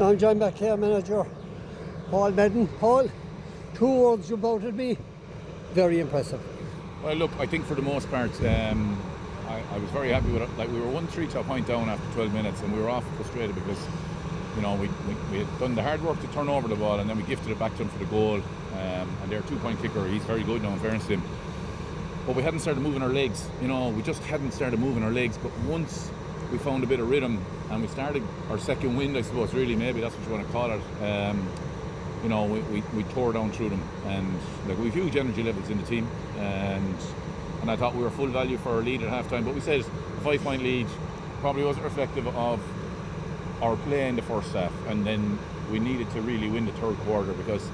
Now I'm joined by Clare manager Paul Madden. Paul, 2 words you bouted me. Very impressive. Well, look, I think for the most part, I was very happy with it. Like, we were 1-3 to a point down after 12 minutes, and we were off frustrated because, you know, we had done the hard work to turn over the ball, and then we gifted it back to him for the goal. And their 2-point kicker, he's very good now, in fairness to him. But we hadn't started moving our legs. You know, we just hadn't started moving our legs. But once we found a bit of rhythm and we started our second wind, I suppose, really, maybe that's what you want to call it. You know, we tore down through them, and like, we've huge energy levels in the team, and I thought we were full value for our lead at half time. But we said a 5-point lead probably wasn't reflective of our play in the first half, and then we needed to really win the third quarter because,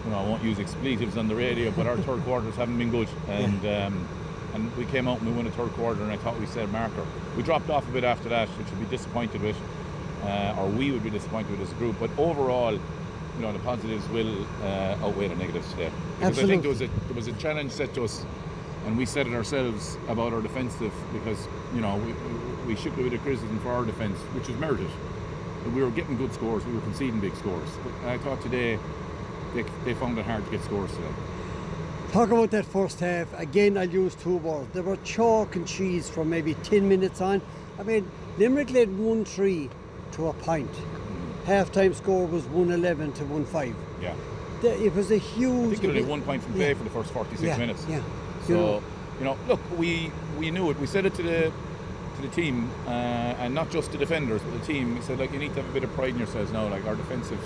you know, I won't use expletives on the radio, but our third quarters haven't been good, and we came out and we won the third quarter, and I thought we set a marker. We dropped off a bit after that, which we'd be disappointed with, or we would be disappointed with as a group. But overall, you know, the positives will outweigh the negatives today. Because Absolutely. I think there was a challenge set to us, and we set it ourselves about our defensive, because, you know, we shook a bit of criticism for our defence, which was merited. We were getting good scores, we were conceding big scores. But I thought today they found it hard to get scores today. Talk about that first half. Again, I'll use 2 words. They were chalk and cheese from maybe 10 minutes on. I mean, Limerick led 1-3 to a point. Half-time score was 1-11 to 1-5. Yeah. It was a huge... I think it only 1 point from play for the first 46 minutes. Yeah. So, you know, look, we knew it. We said it to the team, and not just the defenders, but the team. We said, like, you need to have a bit of pride in yourselves now. Like, our defensive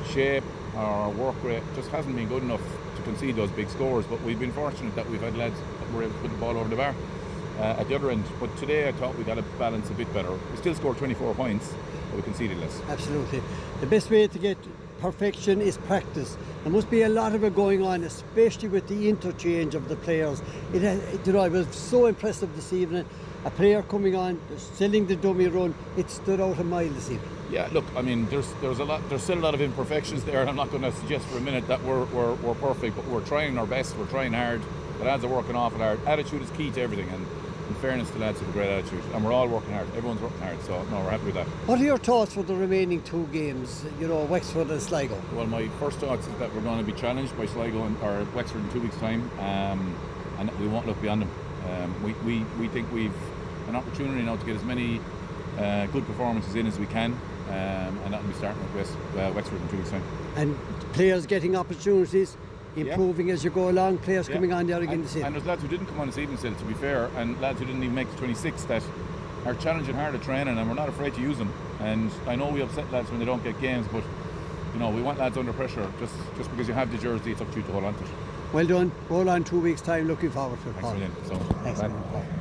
shape, our work rate just hasn't been good enough to concede those big scores. But we've been fortunate that we've had lads that were able to put the ball over the bar at the other end. But today I thought we got to balance a bit better. We still scored 24 points, but we conceded less. Absolutely. The best way to get perfection is practice. There must be a lot of it going on, especially with the interchange of the players. You know, it was so impressive this evening. A player coming on, selling the dummy run, it stood out a mile this evening. Yeah, look, I mean, there's still a lot of imperfections there, and I'm not going to suggest for a minute that we're perfect, but we're trying our best, we're trying hard. The lads are working awful hard. Attitude is key to everything, and in fairness, the lads have a great attitude, and we're all working hard. Everyone's working hard, so no, we're happy with that. What are your thoughts for the remaining 2 games, you know, Wexford and Sligo? Well, my first thoughts is that we're going to be challenged by Sligo or Wexford in 2 weeks' time, and we won't look beyond them. We think we've an opportunity now to get as many good performances in as we can, and that'll be starting with Wexford in 2 weeks' time. And players getting opportunities, improving as you go along, players coming on there again this evening. And there's lads who didn't come on this evening still, to be fair, and lads who didn't even make the 26 that are challenging hard at training, and we're not afraid to use them. And I know we upset lads when they don't get games, but, you know, we want lads under pressure. Just because you have the jersey, it's up to you to hold on to it. Well done. Roll on 2 weeks' time. Looking forward to it. Thanks, Paul. Thanks.